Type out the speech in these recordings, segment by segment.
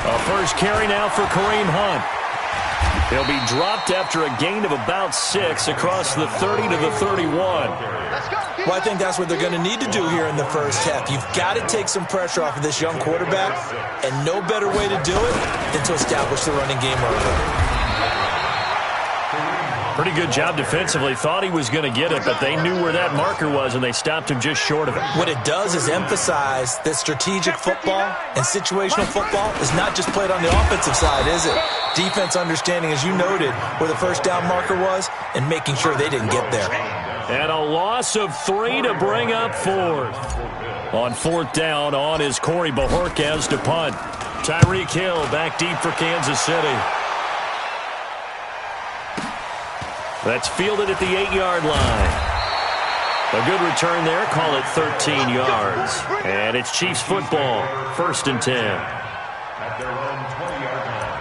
A first carry now for Kareem Hunt. He'll be dropped after a gain of about 6 across the 30 to the 31. Well, I think that's what they're going to need to do here in the first half. You've got to take some pressure off of this young quarterback, and no better way to do it than to establish the running game early. Pretty good job defensively. Thought he was going to get it, but they knew where that marker was, and they stopped him just short of it. What it does is emphasize that strategic football and situational football is not just played on the offensive side, is it? Defense understanding, as you noted, where the first down marker was and making sure they didn't get there. And a loss of 3 to bring up 4th. On 4th down, on is Corey Bajorquez to punt. Tyreek Hill back deep for Kansas City. That's fielded at the 8-yard line. A good return there. Call it 13 yards. And it's Chiefs football. 1st and 10. At their own 20-yard line.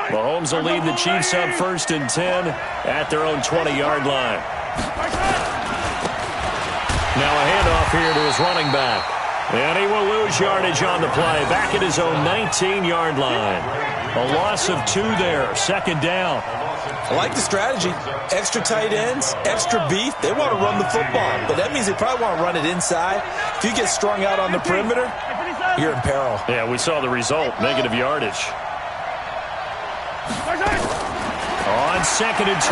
Mahomes will lead the Chiefs up 1st and 10 at their own 20-yard line. Now a handoff here to his running back. And he will lose yardage on the play. Back at his own 19-yard line. A loss of 2 there. 2nd down. I like the strategy. Extra tight ends, extra beef. They want to run the football, but that means they probably want to run it inside. If you get strung out on the perimeter, you're in peril. Yeah, we saw the result. Negative yardage. On 2nd and 12,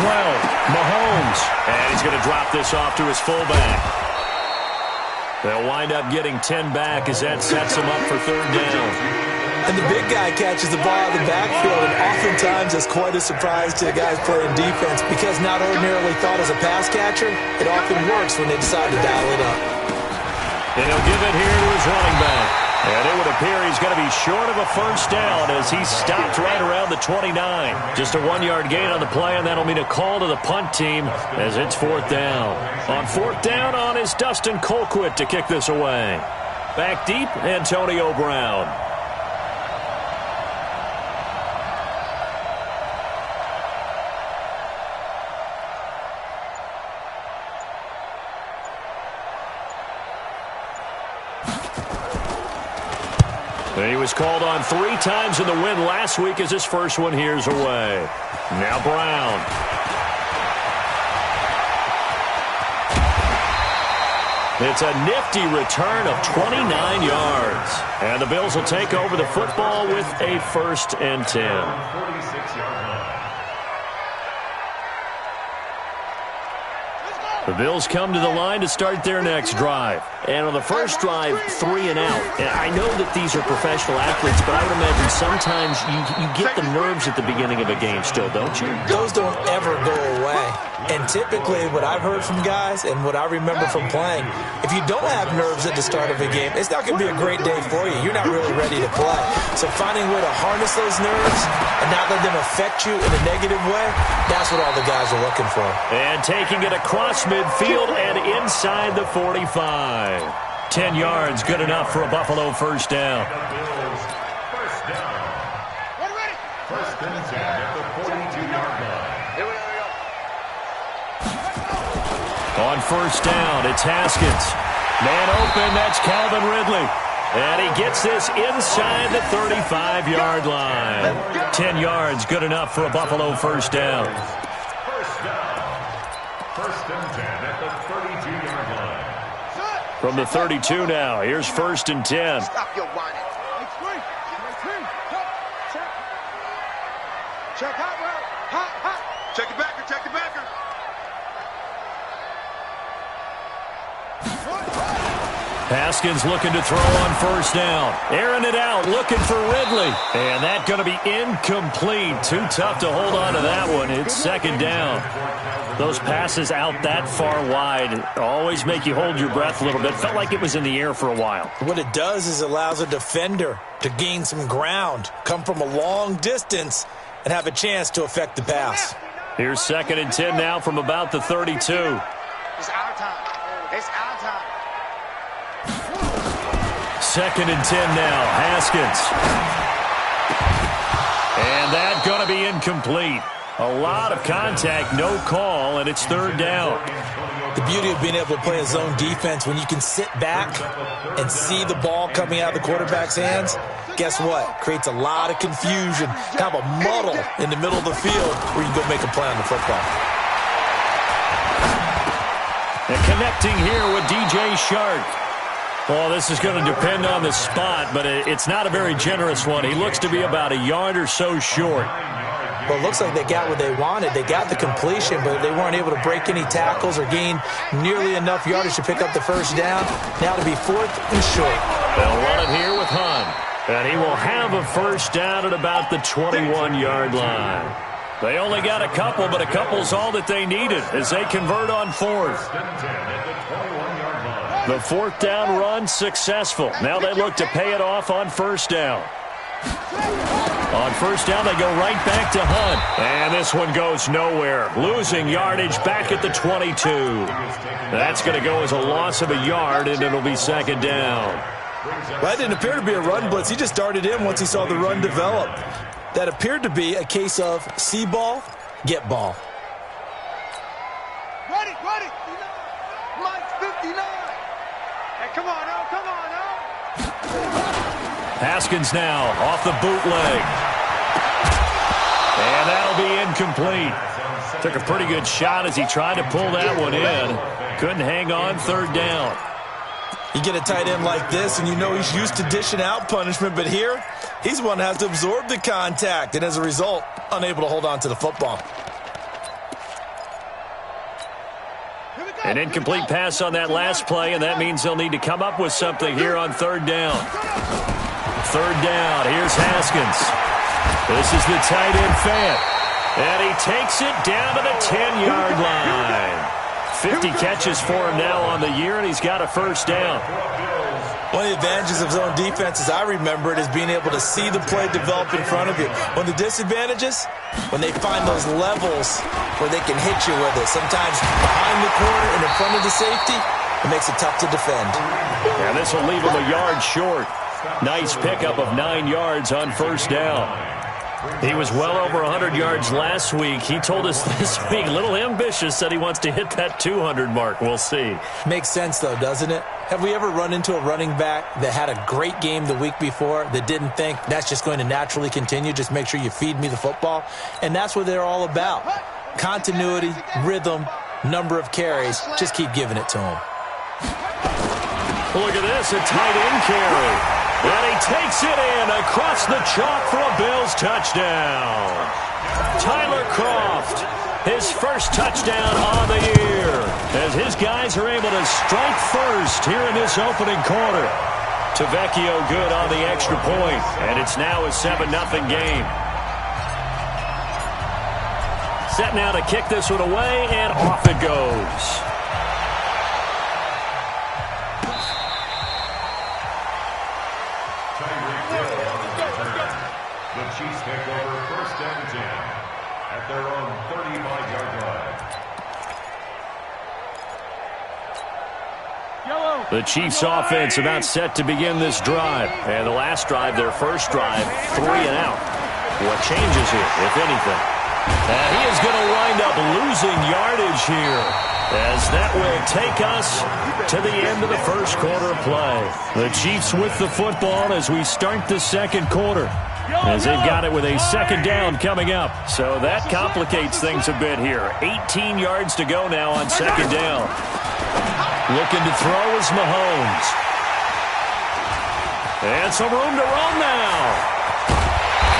Mahomes. And he's going to drop this off to his fullback. They'll wind up getting 10 back as that sets him up for 3rd down. And the big guy catches the ball out of the backfield, and oftentimes it's quite a surprise to the guys playing defense because not ordinarily thought as a pass catcher, it often works when they decide to dial it up. And he'll give it here to his running back. And it would appear he's going to be short of a 1st down as he stopped right around the 29. Just a 1-yard gain on the play, and that'll mean a call to the punt team as it's 4th down. On 4th down, on is Dustin Colquitt to kick this away. Back deep, Antonio Brown. He was called on 3 times in the win last week as his first one here's away. Now Brown. It's a nifty return of 29 yards. And the Bills will take over the football with a 1st and 10. 46-yard line. The Bills come to the line to start their next drive. And on the first drive, 3 and out. And I know that these are professional athletes, but I would imagine sometimes you get the nerves at the beginning of a game still, don't you? Those don't ever go away. And typically what I've heard from guys and what I remember from playing, if you don't have nerves at the start of a game, it's not going to be a great day for you. You're not really ready to play. So finding a way to harness those nerves and not let them affect you in a negative way, that's what all the guys are looking for. And taking it across midfield and inside the 45. 10 yards, good enough for a Buffalo 1st down. First down. 1st and 10 at the 42-yard line. On 1st down, it's Haskins. Man open, that's Calvin Ridley. And he gets this inside the 35-yard line. 10 yards, good enough for a Buffalo 1st down. First down. 1st and 10 at the 32-yard line. From the 32 now, here's 1st and 10. Stop your whining. Check hot route. Hot. Check it backer. Check it backer. Haskins looking to throw on 1st down. Airing it out, looking for Ridley. And that's going to be incomplete. Too tough to hold on to that one. It's 2nd down. Those passes out that far wide always make you hold your breath a little bit. Felt like it was in the air for a while. What it does is allows a defender to gain some ground, come from a long distance, and have a chance to affect the pass. Here's 2nd and 10 now from about the 32. It's our time. It's our time. 2nd and 10 now. Haskins. And that's going to be incomplete. A lot of contact, no call, and it's third down. The beauty of being able to play a zone defense when you can sit back and see the ball coming out of the quarterback's hands, guess what? Creates a lot of confusion, kind of a muddle in the middle of the field where you can go make a play on the football. And connecting here with DJ Shark. Well, this is going to depend on the spot, but it's not a very generous one. He looks to be about a yard or so short. Well, it looks like they got what they wanted. They got the completion, but they weren't able to break any tackles or gain nearly enough yardage to pick up the first down. Now to be fourth and short. They'll run it here with Hunt. And he will have a first down at about the 21-yard line. They only got a couple, but a couple's all that they needed as they convert on fourth. The fourth down run successful. Now they look to pay it off on first down. On first down, they go right back to Hunt. And this one goes nowhere. Losing yardage back at the 22. That's going to go as a loss of a yard, and it'll be second down. Well, that didn't appear to be a run blitz. He just darted in once he saw the run develop. That appeared to be a case of see ball, get ball. Ready. Mike's 59. Hey, come on now. Haskins now off the bootleg. And that'll be incomplete. Took a pretty good shot as he tried to pull that one in. Couldn't hang on third down. You get a tight end like this, and you know he's used to dishing out punishment, but here, he's one that has to absorb the contact, and as a result, unable to hold on to the football. An incomplete pass on that last play, and that means they'll need to come up with something here on third down. Third down, here's Haskins. This is the tight end Fant. And he takes it down to the 10-yard line. 50 catches for him now on the year, and he's got a first down. One of the advantages of zone defense, as I remember it, is being able to see the play develop in front of you. One of the disadvantages, when they find those levels where they can hit you with it, sometimes behind the corner and in front of the safety, it makes it tough to defend. And this will leave him a yard short. Nice pickup of 9 yards on first down. He was well over 100 yards last week. He told us this week, a little ambitious, said he wants to hit that 200 mark. We'll see. Makes sense, though, doesn't it? Have we ever run into a running back that had a great game the week before that didn't think that's just going to naturally continue? Just make sure you feed me the football. And that's what they're all about. Continuity, rhythm, number of carries. Just keep giving it to him. Look at this, a tight end carry. And he takes it in across the chalk for a Bills touchdown. Tyler Kroft, his first touchdown on the year, as his guys are able to strike first here in this opening quarter. Tavecchio good on the extra point, and it's now a 7-0 game. Set now to kick this one away, and off it goes. The Chiefs take over first and 10 at their own 35-yard line. The Chiefs offense about set to begin this drive. And the last drive, their first drive, 3 and out. What changes here, if anything? And he is going to wind up losing yardage here, as that will take us to the end of the first quarter of play. The Chiefs with the football as we start the second quarter, as they've got it with a second down coming up. So that complicates things a bit here. 18 yards to go now on second down. Looking to throw is Mahomes. And some room to run now.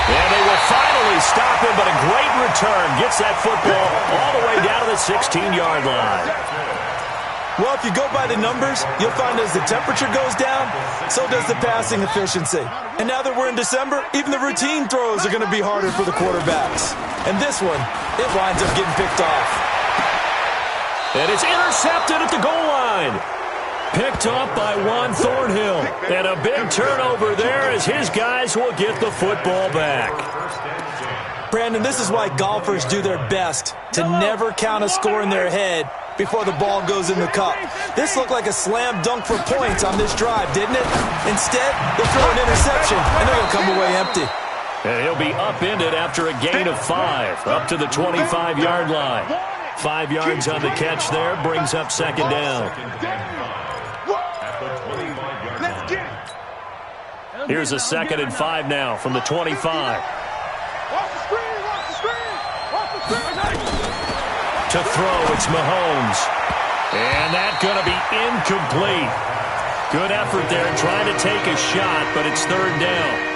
And they will finally stop him, but a great return. Gets that football all the way down to the 16-yard line. Well, if you go by the numbers, you'll find as the temperature goes down, so does the passing efficiency. And now that we're in December, even the routine throws are going to be harder for the quarterbacks. And this one, it winds up getting picked off. And it's intercepted at the goal line. Picked up by Juan Thornhill. And a big turnover there as his guys will get the football back. Brandon, this is why golfers do their best to never count a score in their head before the ball goes in the cup. This looked like a slam dunk for points on this drive, didn't it? Instead, they'll throw an interception, and they're going to come away empty. And he'll be upended after a gain of 5, up to the 25-yard line. 5 yards on the catch there, brings up second down. Here's a 2nd and 5 now from the 25. To throw, it's Mahomes. And that's going to be incomplete. Good effort there trying to take a shot, but it's 3rd down.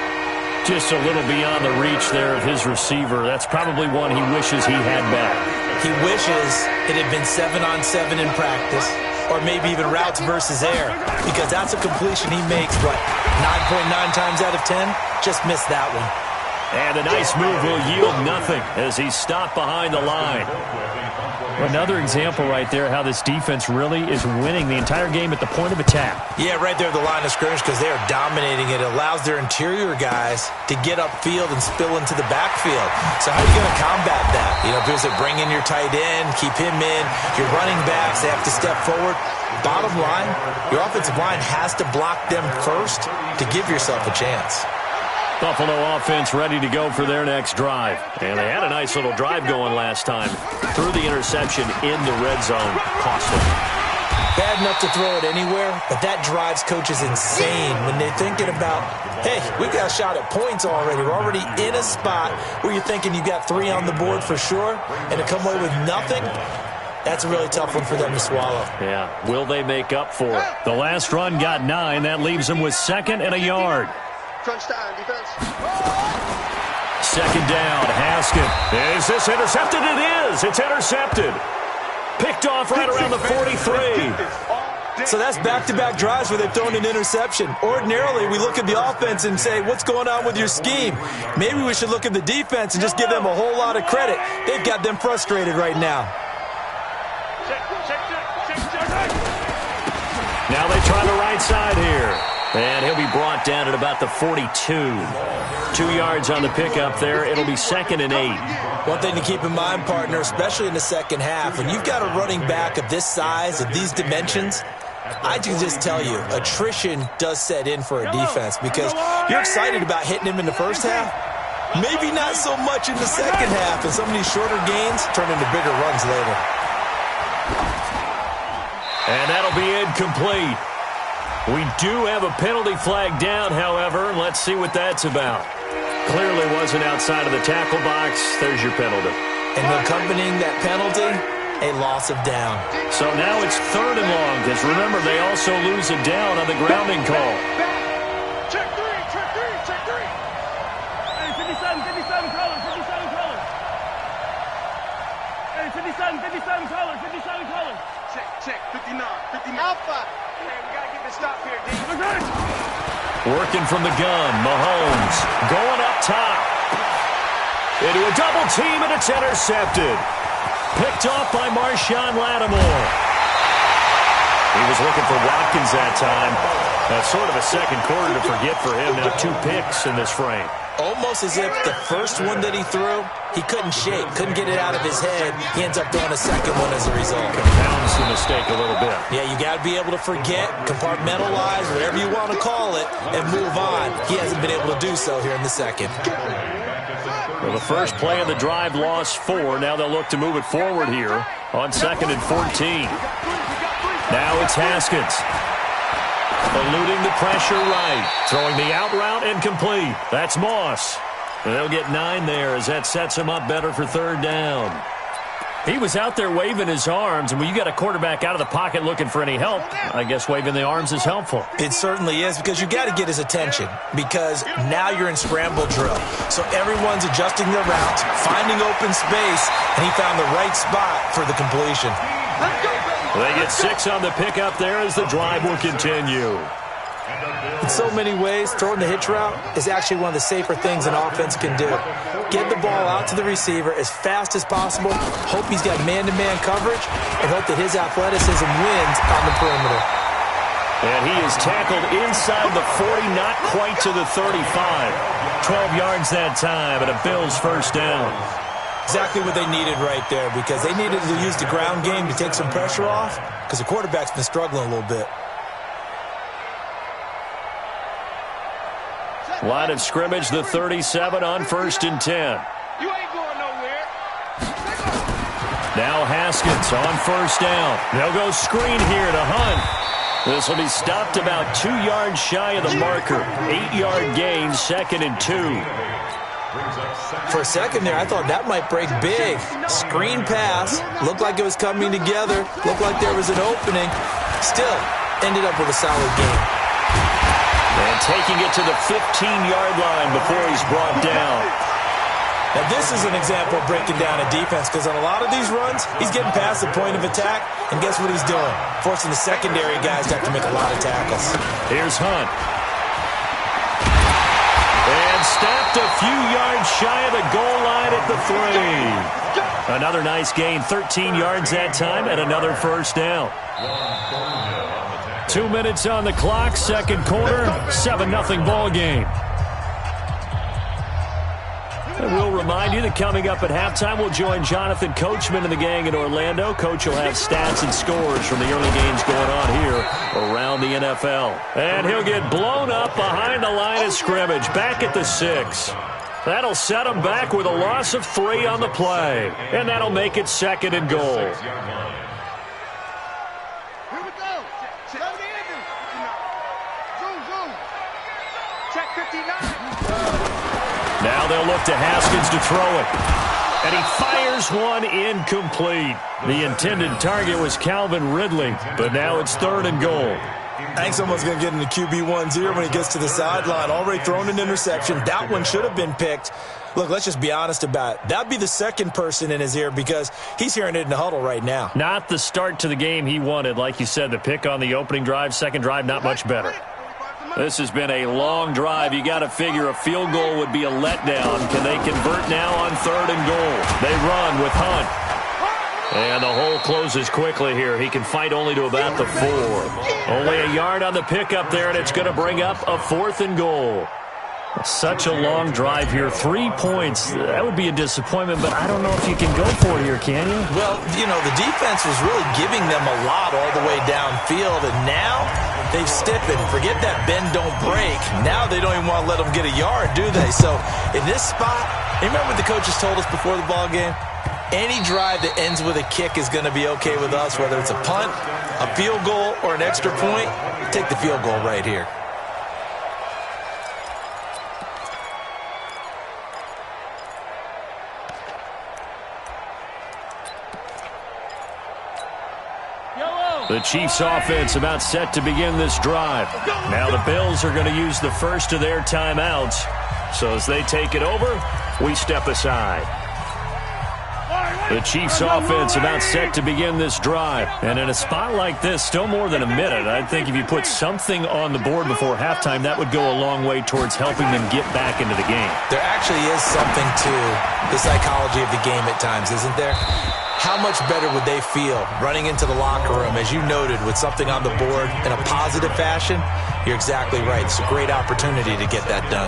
Just a little beyond the reach there of his receiver. That's probably one he wishes he had back. He wishes it had been 7-on-7 in practice, or maybe even routes versus air, because that's a completion he makes, what, 9.9 times out of 10? Just missed that one. And a nice move will yield nothing as he's stopped behind the line. Another example right there how this defense really is winning the entire game at the point of attack. Yeah, right there at the line of scrimmage because they are dominating it. It allows their interior guys to get upfield and spill into the backfield. So how are you going to combat that? You know, because they bring in your tight end, keep him in. Your running backs, they have to step forward. Bottom line, your offensive line has to block them first to give yourself a chance. Buffalo offense ready to go for their next drive. And they had a nice little drive going last time. Threw the interception in the red zone. Cost them. Bad enough to throw it anywhere, but that drives coaches insane when they're thinking about, hey, we've got a shot at points already. We're already in a spot where you're thinking you got 3 on the board for sure, and to come away with nothing, that's a really tough one for them to swallow. Yeah, will they make up for it? The last run got 9. That leaves them with 2nd and a yard. Crunch time, defense. 2nd down, Haskett. Is this intercepted? It is. It's intercepted. Picked off right around the 43. So that's back-to-back drives where they've thrown an interception. Ordinarily, we look at the offense and say, what's going on with your scheme? Maybe we should look at the defense and just give them a whole lot of credit. They've got them frustrated right now. Now they try the right side here. And he'll be brought down at about the 42. 2 yards on the pickup there. It'll be 2nd and 8. One thing to keep in mind, partner, especially in the second half, when you've got a running back of this size, of these dimensions, I can just tell you, attrition does set in for a defense because you're excited about hitting him in the first half. Maybe not so much in the second half, and some of these shorter gains turn into bigger runs later. And that'll be incomplete. We do have a penalty flag down, however, and let's see what that's about. Clearly wasn't outside of the tackle box. There's your penalty. And accompanying that penalty, a loss of down. So now it's 3rd and long, because remember, they also lose a down on the grounding call. Check 3, check 3, check 3. Hey, 57 colors, 57 colors. Hey, 57 colors, 57 colors. Check, 59, 59. Alpha. Man, we got to get this stop here, D. Working from the gun, Mahomes going up top. Into a double team, and it's intercepted. Picked off by Marshawn Lattimore. He was looking for Watkins that time. That's sort of a second quarter to forget for him. Now 2 picks in this frame. Almost as if the first one that he threw, he couldn't shake, couldn't get it out of his head. He ends up throwing a second one as a result. Compounds the mistake a little bit. Yeah, you got to be able to forget, compartmentalize, whatever you want to call it, and move on. He hasn't been able to do so here in the second. Well, the first play of the drive lost 4. Now they'll look to move it forward here on 2nd and 14. Now it's Haskins. Eluding the pressure right. Throwing the out route incomplete. That's Moss. They'll get 9 there as that sets him up better for 3rd down. He was out there waving his arms, and when you got a quarterback out of the pocket looking for any help, I guess waving the arms is helpful. It certainly is, because you got to get his attention, because now you're in scramble drill. So everyone's adjusting their routes, finding open space, and he found the right spot for the completion. They get 6 on the pickup there as the drive will continue. In so many ways, throwing the hitch route is actually one of the safer things an offense can do. Get the ball out to the receiver as fast as possible, hope he's got man-to-man coverage, and hope that his athleticism wins on the perimeter. And he is tackled inside the 40, not quite to the 35. 12 yards that time, and a Bills first down. Exactly what they needed right there, because they needed to use the ground game to take some pressure off, because the quarterback's been struggling a little bit. Line of scrimmage, the 37 on 1st and 10. You ain't going nowhere. Now Haskins on 1st down. They'll go screen here to Hunt. This will be stopped about 2 yards shy of the marker. 8-yard gain, 2nd and 2. For a second there, I thought that might break big. Screen pass. Looked like it was coming together. Looked like there was an opening. Still, ended up with a solid game. And taking it to the 15-yard line before he's brought down. Now, this is an example of breaking down a defense, because on a lot of these runs, he's getting past the point of attack, and guess what he's doing? Forcing the secondary guys to have to make a lot of tackles. Here's Hunt. And stopped a few yards shy of the goal line at the 3. Another nice gain, 13 yards that time, and another 1st down. 2 minutes on the clock, 2nd quarter, 7-0 ball game. And we'll remind you that coming up at halftime, we'll join Jonathan Coachman and the gang in Orlando. Coach will have stats and scores from the early games going on here around the NFL. And he'll get blown up behind the line of scrimmage, back at the 6. That'll set him back with a loss of 3 on the play. And that'll make it 2nd and goal. Here we go. Check the ending. Zoom. Check 59. Now they'll look to Haskins to throw it. And he fires one incomplete. The intended target was Calvin Ridley, but now it's 3rd and goal. I think someone's going to get in the QB1's ear when he gets to the sideline. Already thrown an interception. That one should have been picked. Look, let's just be honest about it. That'd be the second person in his ear, because he's hearing it in the huddle right now. Not the start to the game he wanted. Like you said, the pick on the opening drive, second drive, not much better. This has been a long drive. You got to figure a field goal would be a letdown. Can they convert now on 3rd and goal? They run with Hunt. And the hole closes quickly here. He can fight only to about the 4. Only a yard on the pickup there, and it's going to bring up a 4th and goal. Such a long drive here. 3 points. That would be a disappointment, but I don't know if you can go for it here, can you? Well, you know, the defense was really giving them a lot all the way downfield, and now they've stiffened. Forget that bend, don't break. Now they don't even want to let them get a yard, do they? So in this spot, remember what the coaches told us before the ball game? Any drive that ends with a kick is going to be okay with us, whether it's a punt, a field goal, or an extra point. Take the field goal right here. The Chiefs offense about set to begin this drive. Now the Bills are going to use the first of their timeouts. So as they take it over, we step aside. The Chiefs offense about set to begin this drive. And in a spot like this, still more than a minute, I think if you put something on the board before halftime, that would go a long way towards helping them get back into the game. There actually is something to the psychology of the game at times, isn't there? How much better would they feel running into the locker room, as you noted, with something on the board in a positive fashion? You're exactly right. It's a great opportunity to get that done.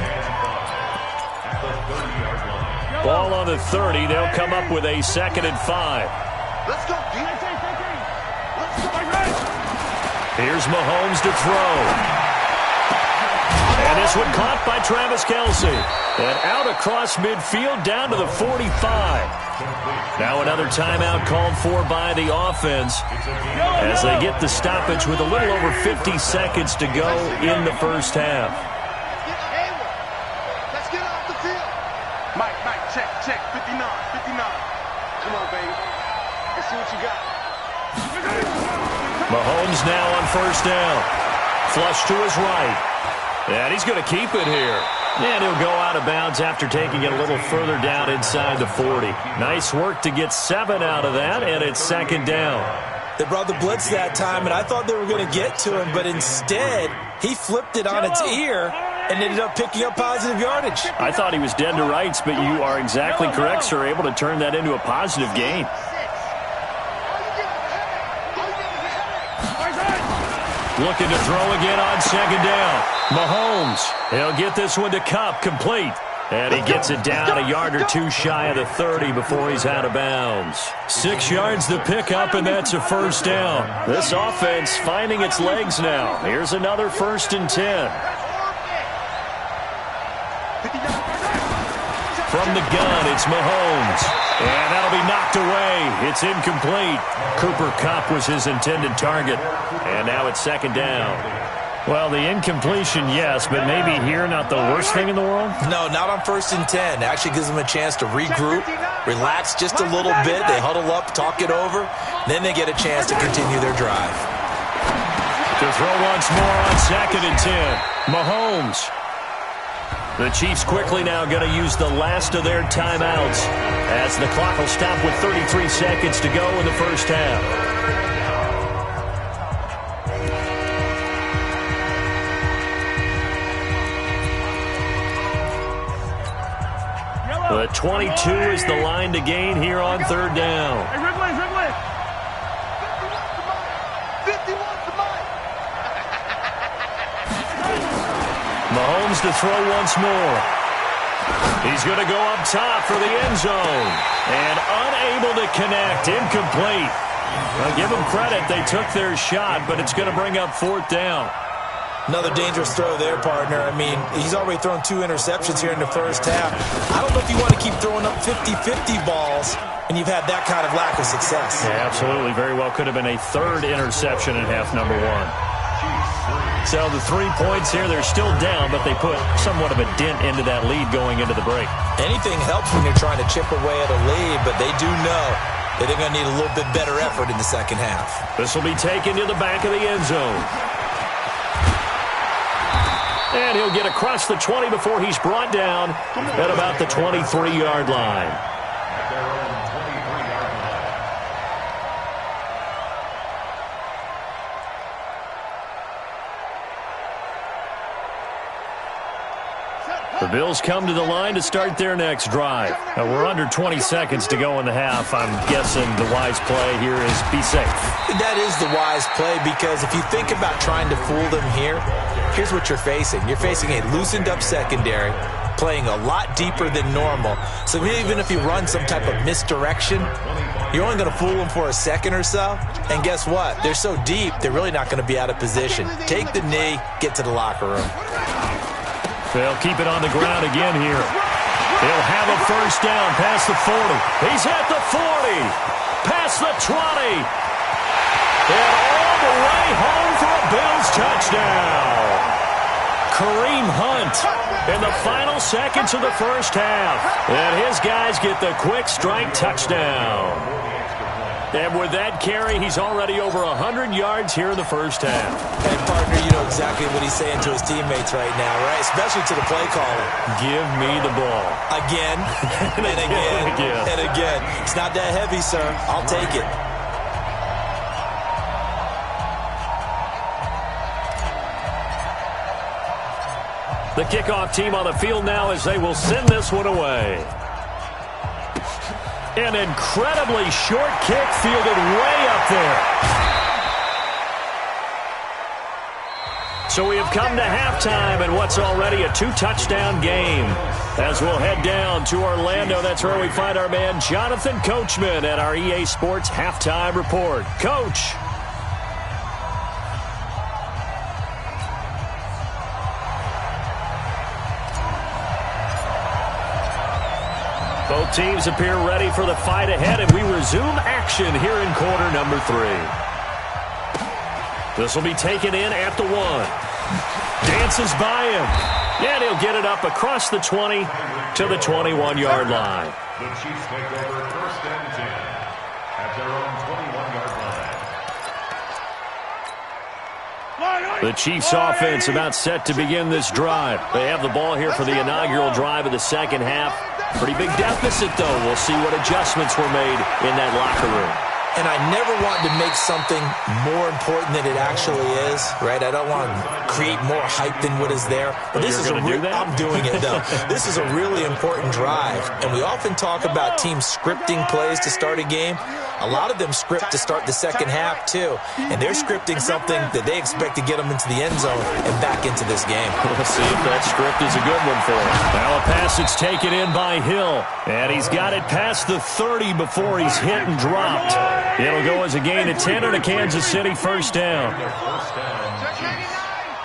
Ball on the 30. They'll come up with a 2nd and 5. Let's go, D. Here's Mahomes to throw. And this one caught by Travis Kelce. And out across midfield down to the 45. Now another timeout called for by the offense as they get the stoppage with a little over 50 seconds to go in the first half. Let's get off the field. Mike, check, 59. Come on, baby. Let's see what you got. Mahomes now on 1st down. Flush to his right. And he's going to keep it here. And he'll go out of bounds after taking it a little further down inside the 40. Nice work to get 7 out of that, and it's 2nd down. They brought the blitz that time, and I thought they were going to get to him, but instead, he flipped it on its ear and ended up picking up positive yardage. I thought he was dead to rights, but you are exactly correct, sir. Able to turn that into a positive gain. Looking to throw again on 2nd down. Mahomes, he'll get this one to Kupp, complete. And he gets it down a yard or 2 shy of the 30 before he's out of bounds. 6 yards the pickup, and that's a 1st down. This offense finding its legs now. Here's another 1st and 10. From the gun, it's Mahomes. And that'll be knocked away. It's incomplete. Cooper Kupp was his intended target. And now it's second down. Well, the incompletion, yes, but maybe here not the worst thing in the world? No, not on 1st and 10. It actually gives them a chance to regroup, relax just a little bit. They huddle up, talk it over. Then they get a chance to continue their drive. To throw once more on 2nd and 10. Mahomes. The Chiefs quickly now going to use the last of their timeouts as the clock will stop with 33 seconds to go in the first half. The 22 is the line to gain here on 3rd down. Hey, Ridley, Ridley. 51's the mic. Mahomes to throw once more. He's going to go up top for the end zone. And unable to connect. Incomplete. Well, give them credit. They took their shot, but it's going to bring up 4th down. Another dangerous throw there, partner. I mean, he's already thrown 2 interceptions here in the first half. I don't know if you want to keep throwing up 50-50 balls, and you've had that kind of lack of success. Yeah, absolutely. Very well could have been a 3rd interception in half number 1. So the 3 points here, they're still down, but they put somewhat of a dent into that lead going into the break. Anything helps when you're trying to chip away at a lead, but they do know that they're going to need a little bit better effort in the second half. This will be taken to the back of the end zone. And he'll get across the 20 before he's brought down at about the 23-yard line. The Bills come to the line to start their next drive. We're under 20 seconds to go in the half. I'm guessing the wise play here is be safe. That is the wise play, because if you think about trying to fool them here, here's what you're facing. You're facing a loosened-up secondary, playing a lot deeper than normal. So even if you run some type of misdirection, you're only going to fool them for a second or so. And guess what? They're so deep, they're really not going to be out of position. Take the knee, get to the locker room. They'll keep it on the ground again here. He'll have a first down past the 40. He's at the 40. Past the 20. And all the way home for a Bills touchdown. Kareem Hunt in the final seconds of the first half. And his guys get the quick strike touchdown. And with that carry, he's already over 100 yards here in the first half. And, partner, you know exactly what he's saying to his teammates right now, right? Especially to the play caller. Give me the ball. Again, and again, and again. It's not that heavy, sir. I'll take it. The kickoff team on the field now as they will send this one away. An incredibly short kick fielded way up there. So we have come to halftime and what's already a 2-touchdown game. As we'll head down to Orlando, that's where we find our man Jonathan Coachman at our EA Sports Halftime Report. Coach. Both teams appear ready for the fight ahead, and we resume action here in quarter number 3. This will be taken in at the 1. Dances by him. And he'll get it up across the 20 to the 21-yard line. The Chiefs take over 1st and 10 at their own 21-yard line. The Chiefs offense about set to begin this drive. They have the ball here for the inaugural drive of the second half. Pretty big deficit, though. We'll see what adjustments were made in that locker room. And I never want to make something more important than it actually is, right? I don't want to create more hype than what is there. But this is I'm doing it, though. This is a really important drive. And we often talk about teams scripting plays to start a game. A lot of them script to start the second half, too. And they're scripting something that they expect to get them into the end zone and back into this game. We'll see if that script is a good one for them. Now a pass that's taken in by Hill. And he's got it past the 30 before he's hit and dropped. It'll go as a gain of 10 and a Kansas City first down. Check 99.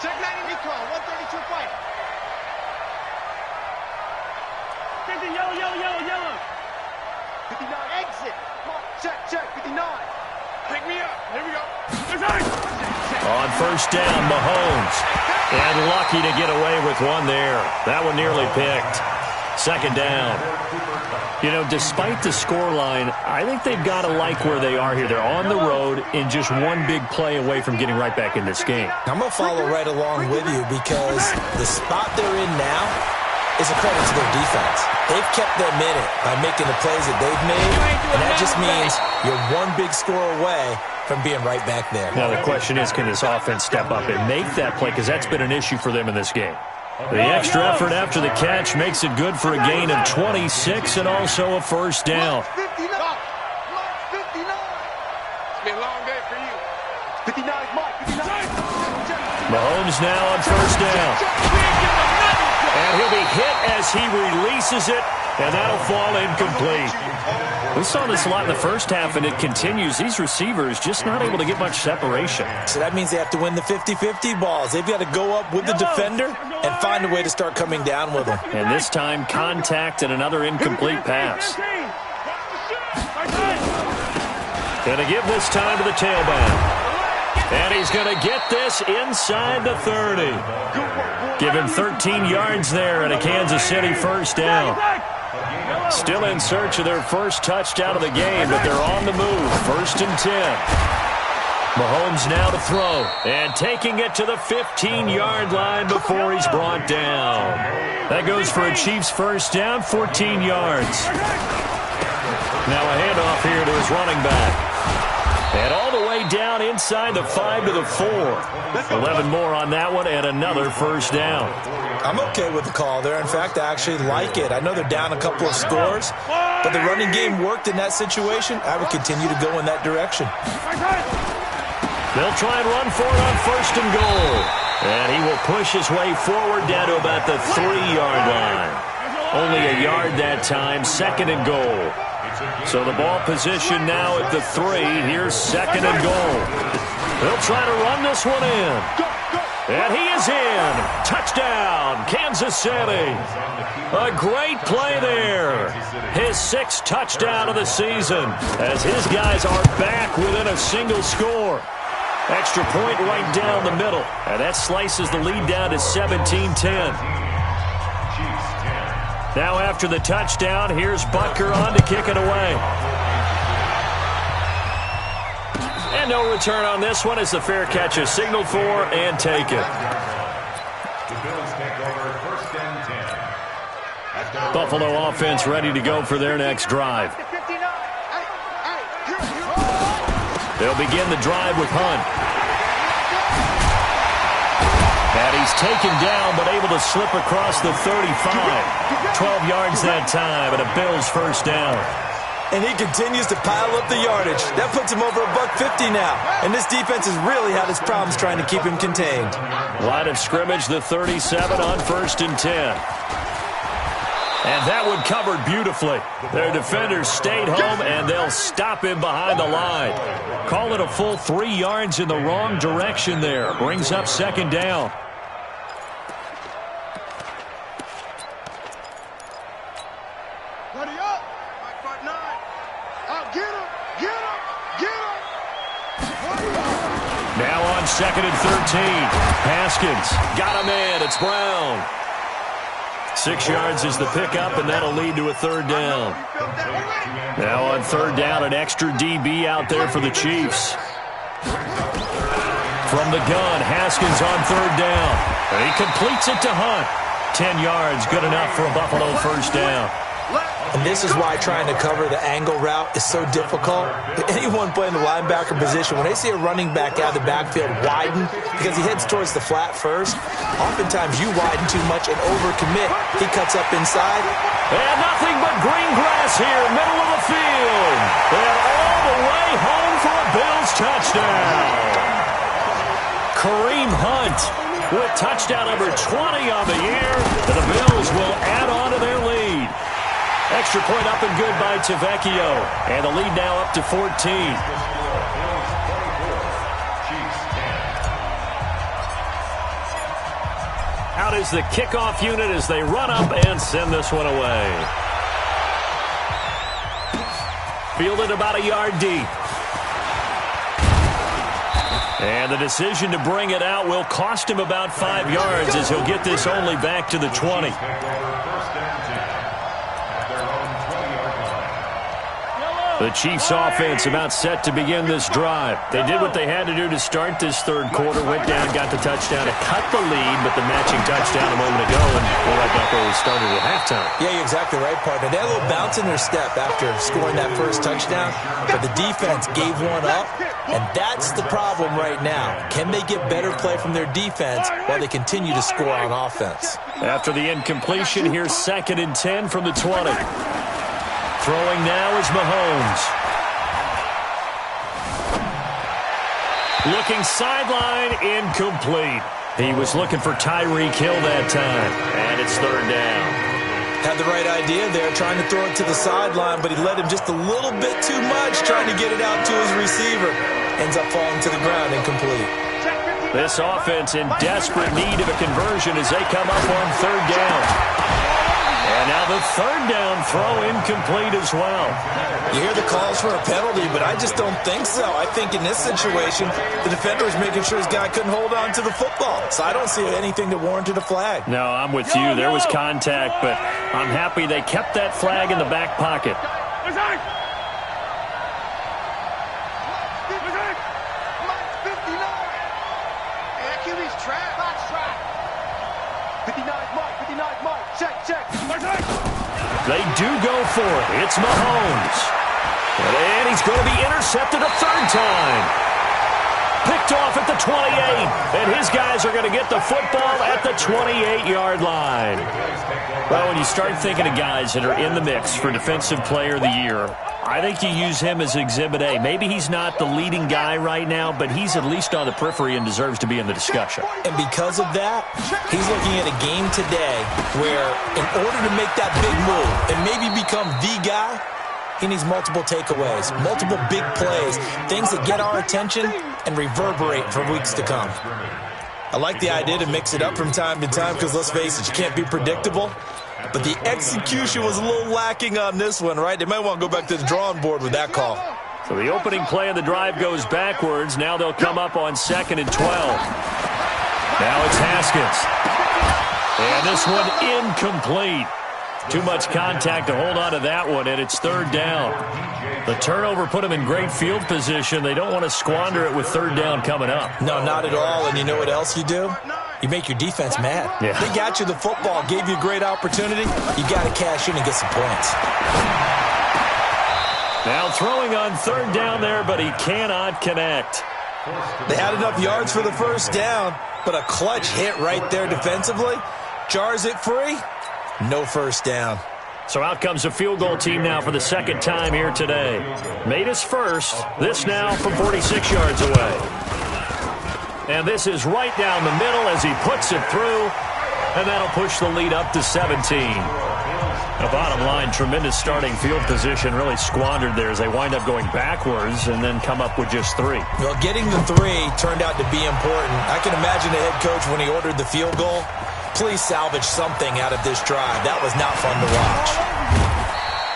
Check 90. Recall. 132 fight. Pick me up. Here we go. On first down, Mahomes. And lucky to get away with one there. That one nearly picked. Second down. You know, despite the scoreline, I think they've got to like where they are here. They're on the road and just one big play away from getting right back in this game. I'm going to follow right along with you because the spot they're in now is a credit to their defense. They've kept them in it by making the plays that they've made, and that just means you're one big score away from being right back there. Now, the question is, can this offense step up and make that play? Because that's been an issue for them in this game. The extra effort after the catch makes it good for a gain of 26 and also a first down. 59. It's been a long day for you. 59, Mike. 59. Mahomes now on first down. And he'll be hit as he releases it, and that'll fall incomplete. We saw this a lot in the first half, and it continues. These receivers just not able to get much separation. So that means they have to win the 50-50 balls. They've got to go up with the defender and find a way to start coming down with them. And this time, contact and another incomplete pass. Going to give this time to the tailback. And he's going to get this inside the 30. Give him 13 yards there and a Kansas City first down. Still in search of their first touchdown of the game, but they're on the move. First and 10. Mahomes now to throw. And taking it to the 15-yard line before he's brought down. That goes for a Chiefs first down, 14 yards. Now a handoff here to his running back. And all the way down inside the 5 to the 4. 11 more on that one and another first down. I'm okay with the call there. In fact, I actually like it. I know they're down a couple of scores, but the running game worked in that situation. I would continue to go in that direction. They'll try and run for it on first and goal. And he will push his way forward down to about the 3-yard line. Only a yard that time, second and goal. So the ball position now at the 3. Here's second and goal. They'll try to run this one in. And he is in. Touchdown, Kansas City. A great play there. His 6th touchdown of the season as his guys are back within a single score. Extra point right down the middle. And that slices the lead down to 17-10. Now after the touchdown, here's Butker on to kick it away. And no return on this one as the fair catch is signaled for and taken. The Bills take over first and 10. Buffalo offense ready to go for their next drive. They'll begin the drive with Hunt. And he's taken down, but able to slip across the 35. 12 yards that time, and a Bills first down. And he continues to pile up the yardage. That puts him over $150 now. And this defense has really had its problems trying to keep him contained. Line of scrimmage, the 37 on first and 10. And that one covered beautifully. Their defenders stayed home, and they'll stop him behind the line. Call it a full 3 yards in the wrong direction there. Brings up second down. Now on second and 13. Haskins got him in. It's Brown. 6 yards is the pickup, and that'll lead to a third down. Now on third down, an extra DB out there for the Chiefs. From the gun, Haskins on third down. And he completes it to Hunt. 10 yards, good enough for a Buffalo first down. And this is why trying to cover the angle route is so difficult. Anyone playing the linebacker position, when they see a running back out of the backfield widen because he heads towards the flat first, oftentimes you widen too much and overcommit. He cuts up inside. And nothing but green grass here, middle of the field. And all the way home for a Bills touchdown. Kareem Hunt with touchdown number 20 on the year. And the Bills will add on to their lead. Extra point up and good by Tavecchio. And the lead now up to 14. Out is the kickoff unit as they run up and send this one away. Fielded about a yard deep. And the decision to bring it out will cost him about 5 yards as he'll get this only back to the 20. The Chiefs offense about set to begin this drive. They did what they had to do to start this third quarter. Went down, got the touchdown to cut the lead, but the matching touchdown a moment ago, and we're right back where we started at halftime. Yeah, you're exactly right, partner. They had a little bounce in their step after scoring that first touchdown, but the defense gave one up, and that's the problem right now. Can they get better play from their defense while they continue to score on offense? After the incompletion, here's 2nd and 10 from the 20. Throwing now is Mahomes. Looking sideline, incomplete. He was looking for Tyreek Hill that time, and it's 3rd down. Had the right idea there, trying to throw it to the sideline, but he led him just a little bit too much, trying to get it out to his receiver. Ends up falling to the ground, incomplete. This offense in desperate need of a conversion as they come up on 3rd down. And now the 3rd down throw incomplete as well. You hear the calls for a penalty, but I just don't think so. I think in this situation, the defender was making sure his guy couldn't hold on to the football. So I don't see anything that warranted a flag. No, I'm with you. There was contact, but I'm happy they kept that flag in the back pocket. They do go for it. It's Mahomes. And he's going to be intercepted a 3rd time. Picked off at the 28. And his guys are going to get the football at the 28-yard line. Well, when you start thinking of guys that are in the mix for Defensive Player of the Year, I think you use him as Exhibit A. Maybe he's not the leading guy right now, but he's at least on the periphery and deserves to be in the discussion. And because of that, he's looking at a game today where in order to make that big move and maybe become the guy, he needs multiple takeaways, multiple big plays, things that get our attention and reverberate for weeks to come. I like the idea to mix it up from time to time because, let's face it, you can't be predictable. But the execution was a little lacking on this one, right? They might want to go back to the drawing board with that call. So the opening play of the drive goes backwards. Now they'll come up on 2nd and 12. Now it's Haskins. And this one incomplete. Too much contact to hold on to that one, and it's 3rd down. The turnover put them in great field position. They don't want to squander it with 3rd down coming up. No, not at all. And you know what else you do? You make your defense mad. Yeah. They got you the football, gave you a great opportunity. You got to cash in and get some points. Now throwing on 3rd down there, but he cannot connect. They had enough yards for the 1st down, but a clutch hit right there defensively. Jars it free. No 1st down. So out comes a field goal team now for the 2nd time here today. Made us first. This now from 46 yards away. And this is right down the middle as he puts it through. And that'll push the lead up to 17. The bottom line, tremendous starting field position, really squandered there as they wind up going backwards and then come up with just 3. Well, getting the 3 turned out to be important. I can imagine the head coach when he ordered the field goal. Please salvage something out of this drive. That was not fun to watch.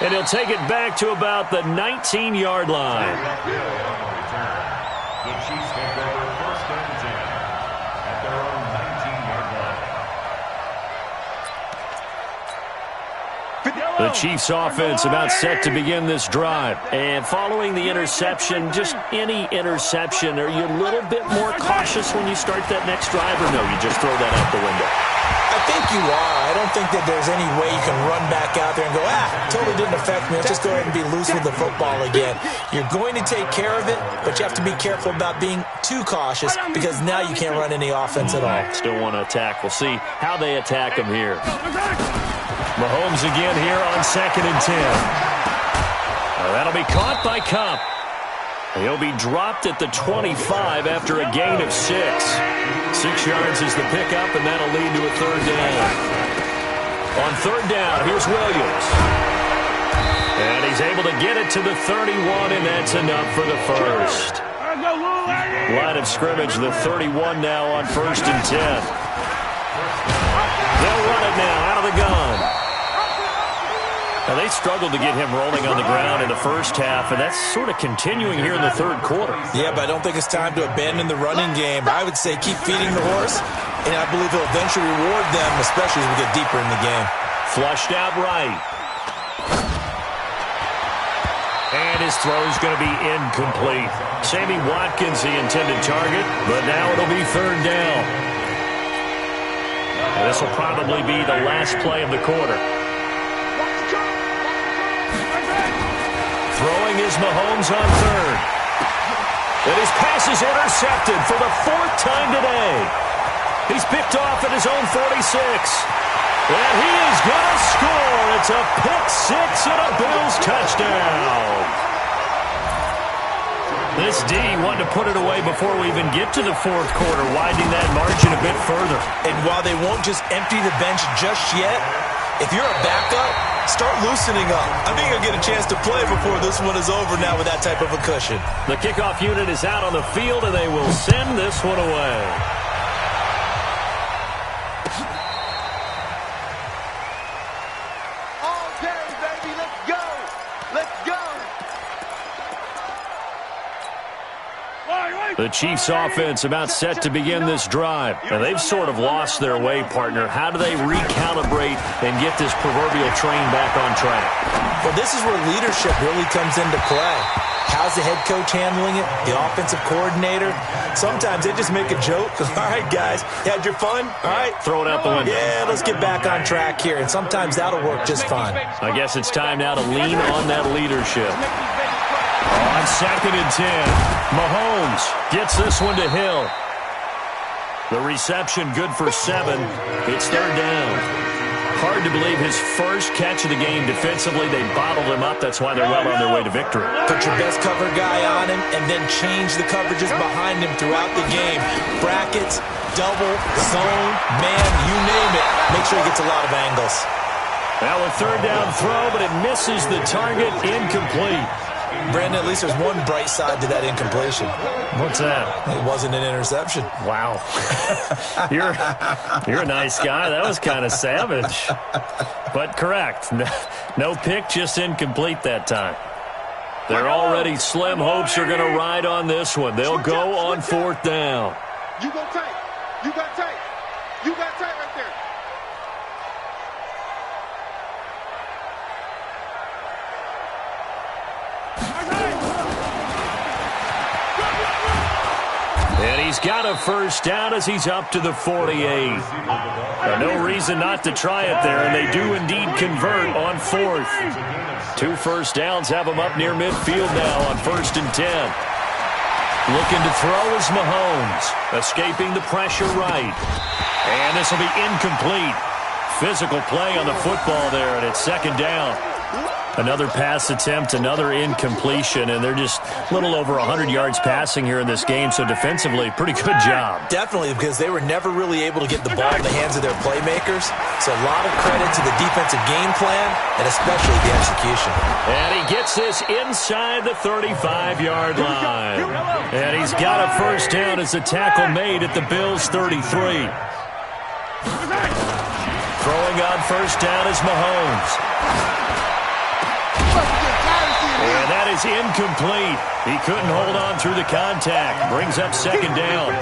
And he'll take it back to about the 19-yard line. The Chiefs take over 1st and 10 at their own 19-yard line. The Chiefs offense about set to begin this drive. And following the interception, just any interception, are you a little bit more cautious when you start that next drive, or no, you just throw that out the window? I think you are. I don't think that there's any way you can run back out there and go, totally didn't affect me. Let's just go ahead and be loose with the football again. You're going to take care of it, but you have to be careful about being too cautious because now you can't run any offense at all. Still want to attack. We'll see how they attack him here. Mahomes again here on 2nd and 10. That'll be caught by Cup. He'll be dropped at the 25 after a gain of 6. 6 yards is the pickup, and that'll lead to a 3rd down. On 3rd down, here's Williams. And he's able to get it to the 31, and that's enough for the 1st. Line of scrimmage, the 31 now on 1st and 10. They'll run it now out of the gun. Now, they struggled to get him rolling on the ground in the first half, and that's sort of continuing here in the third quarter. Yeah, but I don't think it's time to abandon the running game. I would say keep feeding the horse, and I believe he'll eventually reward them, especially as we get deeper in the game. Flushed out right. And his throw's going to be incomplete. Sammy Watkins, the intended target, but now it'll be third down. And this will probably be the last play of the quarter. Throwing is Mahomes on third. And his pass is intercepted for the fourth time today. He's picked off at his own 46. And he is going to score. It's a pick six and a Bills touchdown. This D wanted to put it away before we even get to the fourth quarter, widening that margin a bit further. And while they won't just empty the bench just yet, if you're a backup, start loosening up. I think you'll get a chance to play before this one is over now with that type of a cushion. The kickoff unit is out on the field, and they will send this one away. All day, baby. Let's go. Let's go. The Chiefs offense about set to begin this drive. And they've sort of lost their way, partner. How do they recalibrate and get this proverbial train back on track? Well, this is where leadership really comes into play. How's the head coach handling it? The offensive coordinator? Sometimes they just make a joke. All right, guys, you had your fun? All right. Throw it out the window. Yeah, let's get back on track here. And sometimes that'll work just fine. I guess it's time now to lean on that leadership. On 2nd and 10, Mahomes gets this one to Hill. The reception good for 7. It's third down. Hard to believe his first catch of the game defensively. They bottled him up. That's why they're well on their way to victory. Put your best cover guy on him and then change the coverages behind him throughout the game. Brackets, double, zone, man, you name it. Make sure he gets a lot of angles. Now a third down throw, but it misses the target. Incomplete. Brandon, at least there's one bright side to that incompletion. What's that? It wasn't an interception. Wow. You're a nice guy. That was kind of savage. But correct. No pick, just incomplete that time. They're already slim hopes are going to ride on this one. They'll go on fourth down. You go tight. You got tight. You got tight right there. And he's got a first down as he's up to the 48. No reason not to try it there, and they do indeed convert on fourth. 2 first downs have them up near midfield now on 1st and 10. Looking to throw is Mahomes, escaping the pressure right. And this will be incomplete. Physical play on the football there, and it's 2nd down. Another pass attempt, another incompletion, and they're just a little over 100 yards passing here in this game, so defensively, pretty good job. Definitely, because they were never really able to get the ball in the hands of their playmakers, so a lot of credit to the defensive game plan, and especially the execution. And he gets this inside the 35-yard line. And he's got a first down as the tackle made at the Bills' 33. Throwing on first down is Mahomes. And that is incomplete. He couldn't hold on through the contact. Brings up 2nd down.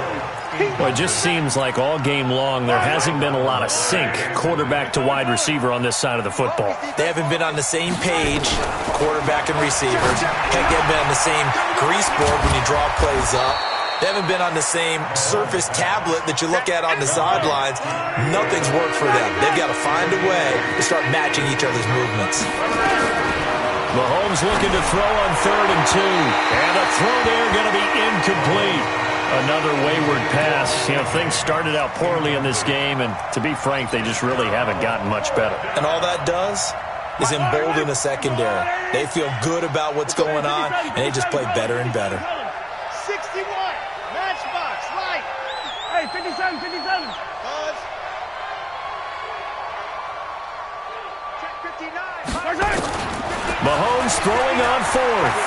Well, it just seems like all game long there hasn't been a lot of sync quarterback to wide receiver on this side of the football. They haven't been on the same page, quarterback and receivers. Heck, they haven't been on the same grease board when you draw plays up. They haven't been on the same Surface tablet that you look at on the sidelines. Nothing's worked for them. They've got to find a way to start matching each other's movements. Mahomes looking to throw on 3rd and 2. And a throw there going to be incomplete. Another wayward pass. You know, things started out poorly in this game, and to be frank, they just really haven't gotten much better. And all that does is embolden the secondary. They feel good about what's going on, and they just play better and better. 61. Matchbox, right. Hey, 57, 57. Buzz. Check 59. Mahomes throwing on 4th.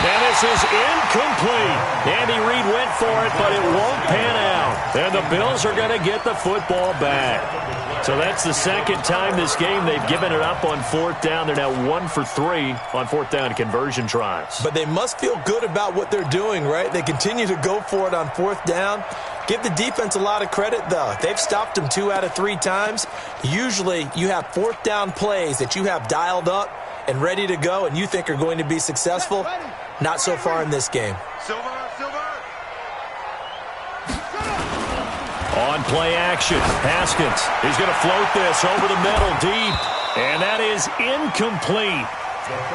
And this is incomplete. Andy Reid went for it, but it won't pan out. And the Bills are going to get the football back. So that's the second time this game they've given it up on fourth down. They're now 1 for 3 on fourth down conversion tries. But they must feel good about what they're doing, right? They continue to go for it on fourth down. Give the defense a lot of credit, though. They've stopped them 2 out of 3 times. Usually you have fourth down plays that you have dialed up and ready to go and you think are going to be successful. Not so far in this game. On play action, Haskins. He's going to float this over the middle deep. And that is incomplete.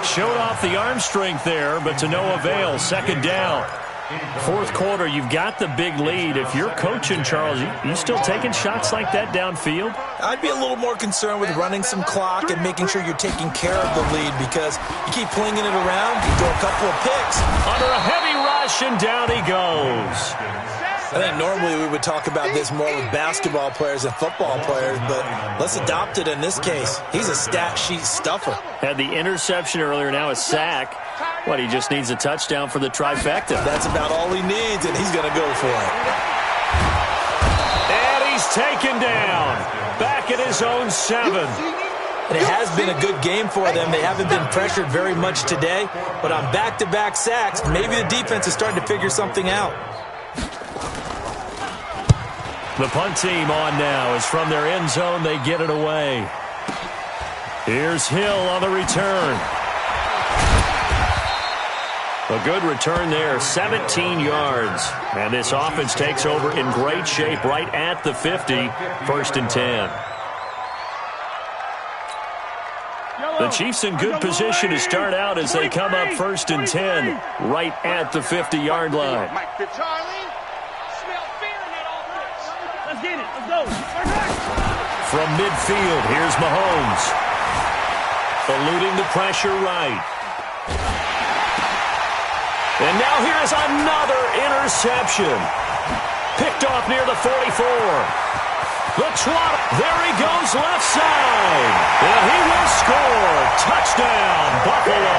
Showed off the arm strength there, but to no avail. Second down. Fourth quarter, you've got the big lead. If you're coaching, Charles, you still taking shots like that downfield? I'd be a little more concerned with running some clock and making sure you're taking care of the lead because you keep flinging it around, you throw a couple of picks. Under a heavy rush, and down he goes. I think normally we would talk about this more with basketball players and football players, but let's adopt it in this case. He's a stat sheet stuffer. Had the interception earlier, now a sack. What, he just needs a touchdown for the trifecta. That's about all he needs, and he's going to go for it. And he's taken down. Back at his own 7. And it has been a good game for them. They haven't been pressured very much today, but on back-to-back sacks, maybe the defense is starting to figure something out. The punt team on now is from their end zone. They get it away. Here's Hill on the return. A good return there, 17 yards. And this offense takes over in great shape right at the 50, first and 10. The Chiefs in good position to start out as they come up first and 10, right at the 50-yard line. Let's get it. Let's go. From midfield, here's Mahomes. Eluding the pressure right. And now here's another interception. Picked off near the 44. The trot. There he goes left side. And he will score. Touchdown, Buffalo.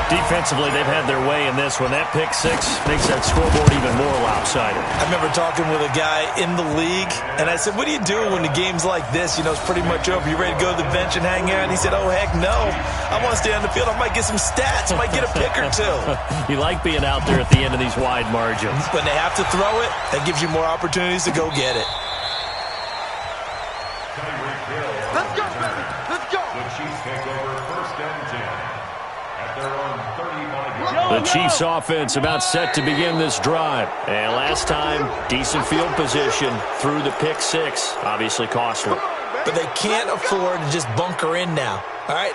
Defensively, they've had their way in this one. That pick 6 makes that scoreboard even more lopsided. I remember talking with a guy in the league, and I said, what do you do when the game's like this? You know, it's pretty much over. You ready to go to the bench and hang out? And he said, oh, heck no. I want to stay on the field. I might get some stats. I might get a pick or 2. You like being out there at the end of these wide margins. When they have to throw it, that gives you more opportunities to go get it. Let's go, baby. Let's go. The Chiefs take over first and 10 at their own 35-yard line. The Chiefs offense about set to begin this drive. And last time, decent field position through the pick 6. Obviously costly. But they can't afford to just bunker in now. All right,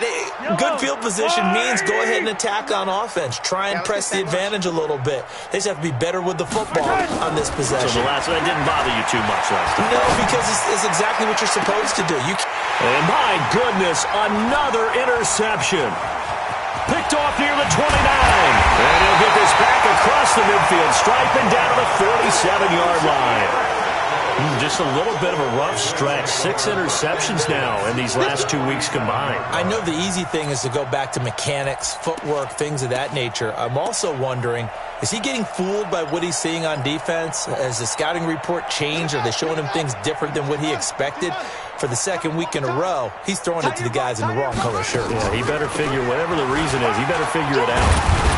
good field position means go ahead and attack on offense. Try and press the advantage a little bit. They just have to be better with the football on this possession. So the last one didn't bother you too much last time. No, because it's exactly what you're supposed to do. And my goodness, another interception. Picked off near the 29. And he'll get this back across the midfield stripe and down to the 47-yard line. Just a little bit of a rough stretch. 6 interceptions now in these last 2 weeks combined. I know the easy thing is to go back to mechanics, footwork, things of that nature. I'm also wondering, is he getting fooled by what he's seeing on defense? Has the scouting report changed? Are they showing him things different than what he expected? For the second week in a row, he's throwing it to the guys in the wrong color shirts. Yeah, he better figure, whatever the reason is, he better figure it out.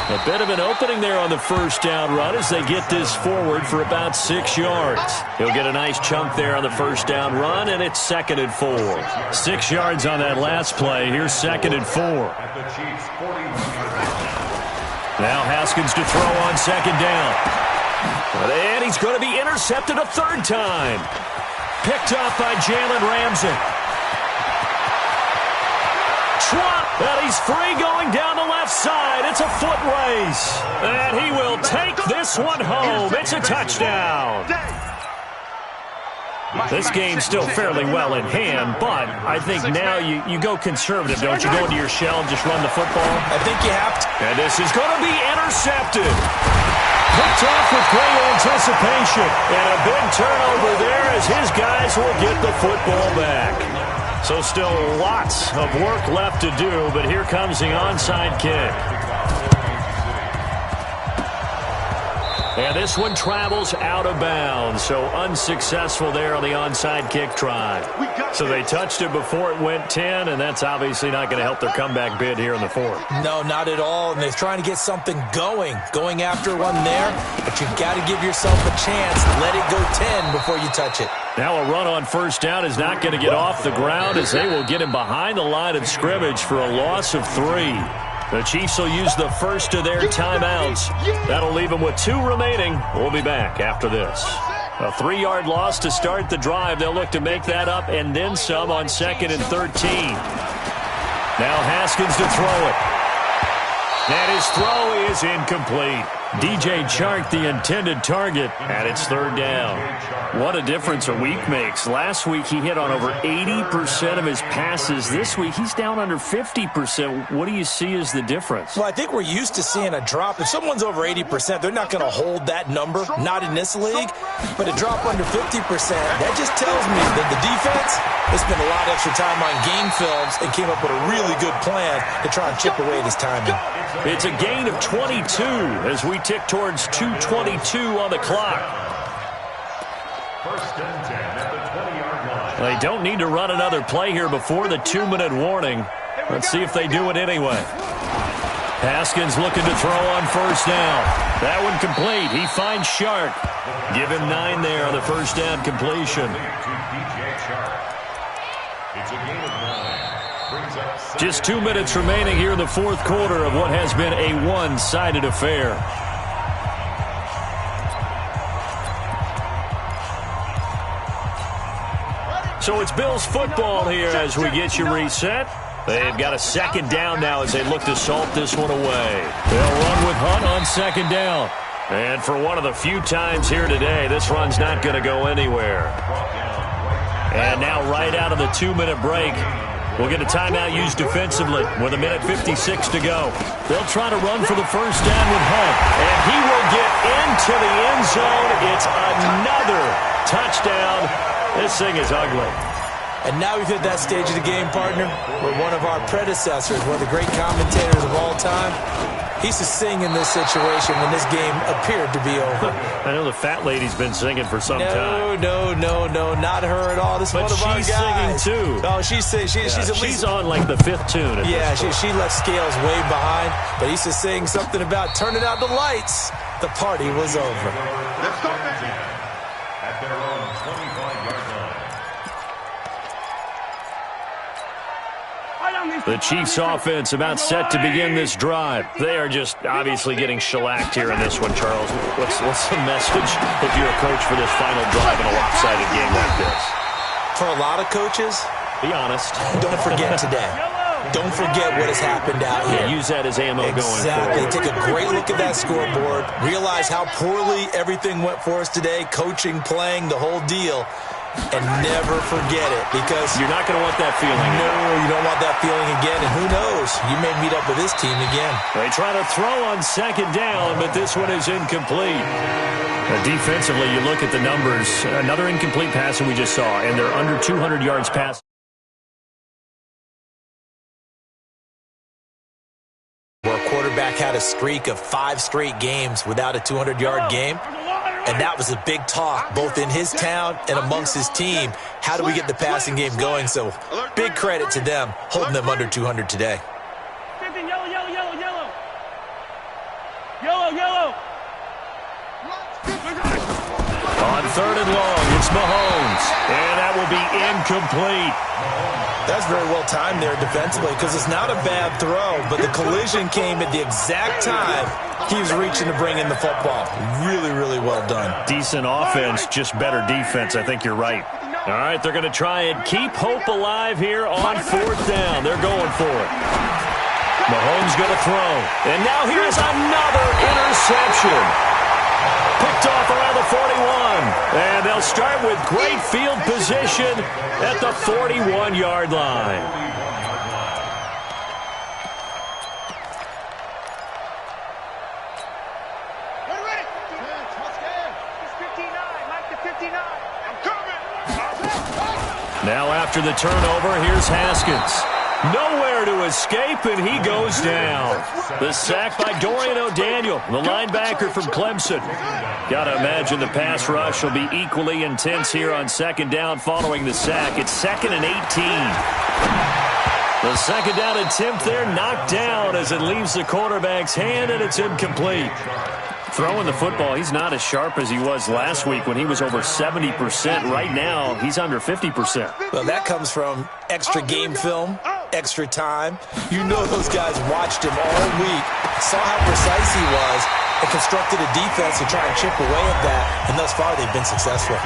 A bit of an opening there on the first down run as they get this forward for about 6 yards. He'll get a nice chunk there on the first down run, and it's 2nd and 4. 6 yards on that last play. Here's 2nd and 4. At the Chiefs' 41-yard line. Now Haskins to throw on 2nd down. And he's going to be intercepted a 3rd time. Picked up by Jalen Ramsey. Trump, and he's free going down the left side. It's a foot race. And he will take this one home. It's a touchdown. This game's still fairly well in hand, but I think now you go conservative, don't you? Go into your shell and just run the football? I think you have to. And this is going to be intercepted. Picked off with great anticipation. And a big turnover there as his guys will get the football back. So still lots of work left to do, but here comes the onside kick. And this one travels out of bounds, so unsuccessful there on the onside kick try. So they touched it before it went 10, and that's obviously not going to help their comeback bid here in the fourth. No, not at all, and they're trying to get something going after one there, but you've got to give yourself a chance. Let it go 10 before you touch it. Now a run on first down is not going to get off the ground as they will get him behind the line of scrimmage for a loss of 3. The Chiefs will use the first of their timeouts. That'll leave them with 2 remaining. We'll be back after this. A 3-yard loss to start the drive. They'll look to make that up and then some on 2nd and 13. Now Haskins to throw it. And his throw is incomplete. DJ Chark, the intended target, and it's 3rd down. What a difference a week makes. Last week he hit on over 80% of his passes. This week he's down under 50%. What do you see as the difference? Well, I think we're used to seeing a drop. If someone's over 80%, they're not going to hold that number, not in this league. But a drop under 50%, that just tells me that the defense has spent a lot of extra time on game films and came up with a really good plan to try and chip away at his timing. It's a gain of 22 as we tick towards 2:22 on the clock. First and 10 at the 20-yard line. They don't need to run another play here before the 2-minute warning. Let's see if they do it anyway. Haskins looking to throw on first down. That one complete. He finds Shark. Give him 9 there on the first down completion. It's a gain of 9. Brings up Just 2 minutes remaining here in the fourth quarter of what has been a one-sided affair. So it's Bills football here as we get you reset. They've got a 2nd down now as they look to salt this one away. They'll run with Hunt on 2nd down. And for one of the few times here today, this run's not going to go anywhere. And now right out of the 2-minute break, we'll get a timeout used defensively with 1:56 to go. They'll try to run for the first down with Hunt. And he will get into the end zone. It's another touchdown. This thing is ugly. And now we've hit that stage of the game, partner, where one of our predecessors, one of the great commentators of all time, he used to sing in this situation when this game appeared to be over. I know the fat lady's been singing for some time. No, not her at all. This is one of our guys. But she's singing too. Oh, she's at least... She's on like the 5th tune. Yeah, she left Scales way behind, but he used to sing something about turning out the lights. The party was over. Let's go at their own 25-yard line. The Chiefs offense about set to begin this drive. They are just obviously getting shellacked here in this one, Charles. What's the message if you're a coach for this final drive in a lopsided game like this? For a lot of coaches, be honest. Don't forget today. Don't forget what has happened out here. Yeah, use that as ammo going forward. Exactly. Take a great look at that scoreboard. Realize how poorly everything went for us today. Coaching, playing, the whole deal. And never forget it, because you're not going to want that feeling. No, you don't want that feeling again. And who knows? You may meet up with this team again. They try to throw on 2nd down, but this one is incomplete. Defensively, you look at the numbers. Another incomplete pass that we just saw, and they're under 200 yards passed. Where a quarterback had a streak of 5 straight games without a 200-yard game. And that was a big talk, both in his town and amongst his team. How do we get the passing game going? So big credit to them, holding them under 200 today. Yellow. On 3rd and long, it's Mahomes. And that will be incomplete. That's very well timed there defensively, because it's not a bad throw, but the collision came at the exact time he was reaching to bring in the football. Really, really well done. Decent offense, just better defense. I think you're right. All right, they're going to try and keep hope alive here on 4th down. They're going for it. Mahomes going to throw. And now here's another interception. Picked off around the 41. And they'll start with great field position at the 41-yard line. Now after the turnover. Here's Haskins. Nowhere to escape, and he goes down. The sack by Dorian O'Daniel, the linebacker from Clemson. Got to imagine the pass rush will be equally intense here on second down following the sack. It's 2nd and 18. The second down attempt there knocked down as it leaves the quarterback's hand, and it's incomplete. Throwing the football, he's not as sharp as he was last week when he was over 70%. Right now, he's under 50%. Well, that comes from extra game film, extra time. You know those guys watched him all week, saw how precise he was, and constructed a defense to try and chip away at that, and thus far they've been successful.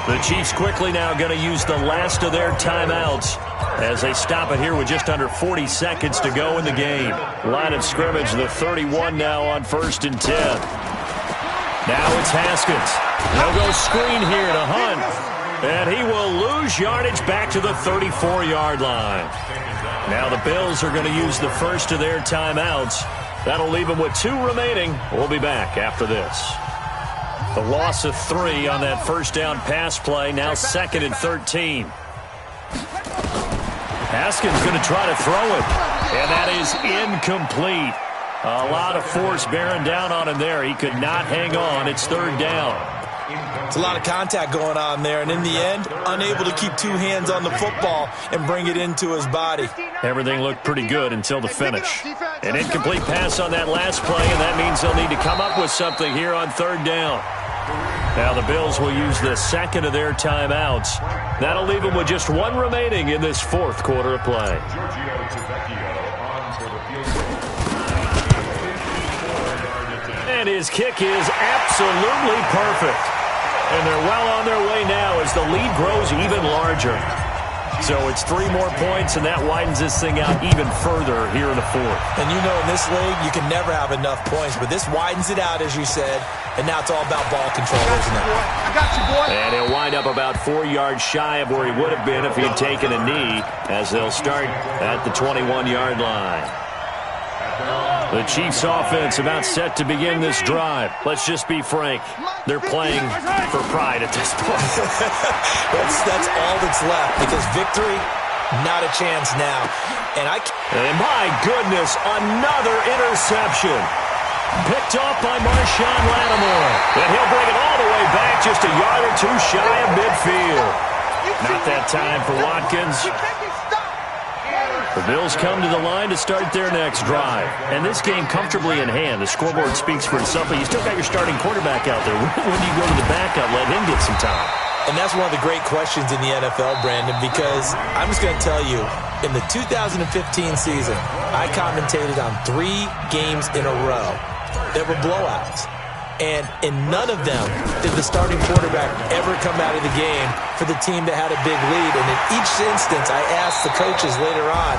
The Chiefs quickly now going to use the last of their timeouts as they stop it here with just under 40 seconds to go in the game. Line of scrimmage, the 31 now on 1st and 10. Now it's Haskins. They'll go screen here to Hunt, and he will lose yardage back to the 34-yard line. Now the Bills are going to use the first of their timeouts. That'll leave them with 2 remaining. We'll be back after this. The loss of 3 on that first down pass play, now 2nd and 13. Haskins going to try to throw it, and that is incomplete. A lot of force bearing down on him there. He could not hang on. It's 3rd down. It's a lot of contact going on there, and in the end, unable to keep 2 hands on the football and bring it into his body. Everything looked pretty good until the finish. An incomplete pass on that last play, and that means they'll need to come up with something here on 3rd down. Now the Bills will use the second of their timeouts. That'll leave them with just 1 remaining in this 4th quarter of play. And his kick is absolutely perfect. And they're well on their way now as the lead grows even larger. So it's 3 more points, and that widens this thing out even further here in the 4th. And you know in this league, you can never have enough points, but this widens it out, as you said, and now it's all about ball control, isn't it? I got you, boy. And he'll wind up about 4 yards shy of where he would have been if he had taken a knee, as they'll start at the 21-yard line. The Chiefs offense about set to begin this drive. Let's just be frank. They're playing for pride at this point. that's all that's left, because victory, not a chance now. And my goodness, another interception. Picked off by Marshawn Lattimore. And he'll bring it all the way back just a yard or 2 shy of midfield. Not that time for Watkins. The Bills come to the line to start their next drive. And this game comfortably in hand. The scoreboard speaks for itself, but you still got your starting quarterback out there. When do you go to the backup, let him get some time? And that's one of the great questions in the NFL, Brandon, because I'm just going to tell you, in the 2015 season, I commentated on 3 games in a row that were blowouts. And in none of them did the starting quarterback ever come out of the game for the team that had a big lead. And in each instance, I asked the coaches later on,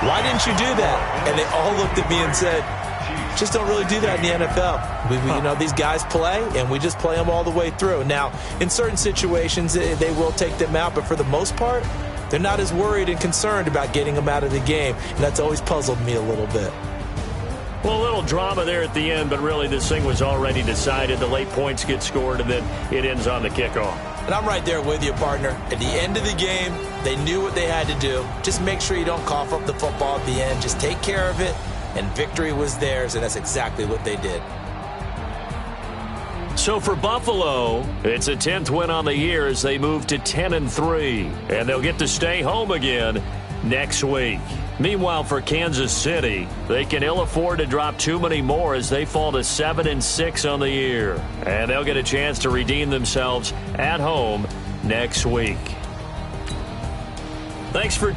why didn't you do that? And they all looked at me and said, just don't really do that in the NFL. You know, these guys play, and we just play them all the way through. Now, in certain situations, they will take them out, but for the most part, they're not as worried and concerned about getting them out of the game. And that's always puzzled me a little bit. Well, a little drama there at the end, but really this thing was already decided. The late points get scored, and then it ends on the kickoff. And I'm right there with you, partner. At the end of the game, they knew what they had to do. Just make sure you don't cough up the football at the end. Just take care of it, and victory was theirs, and that's exactly what they did. So for Buffalo, it's a 10th win on the year as they move to 10-3, and they'll get to stay home again next week. Meanwhile, for Kansas City, they can ill afford to drop too many more as they fall to 7-6 on the year. And they'll get a chance to redeem themselves at home next week. Thanks for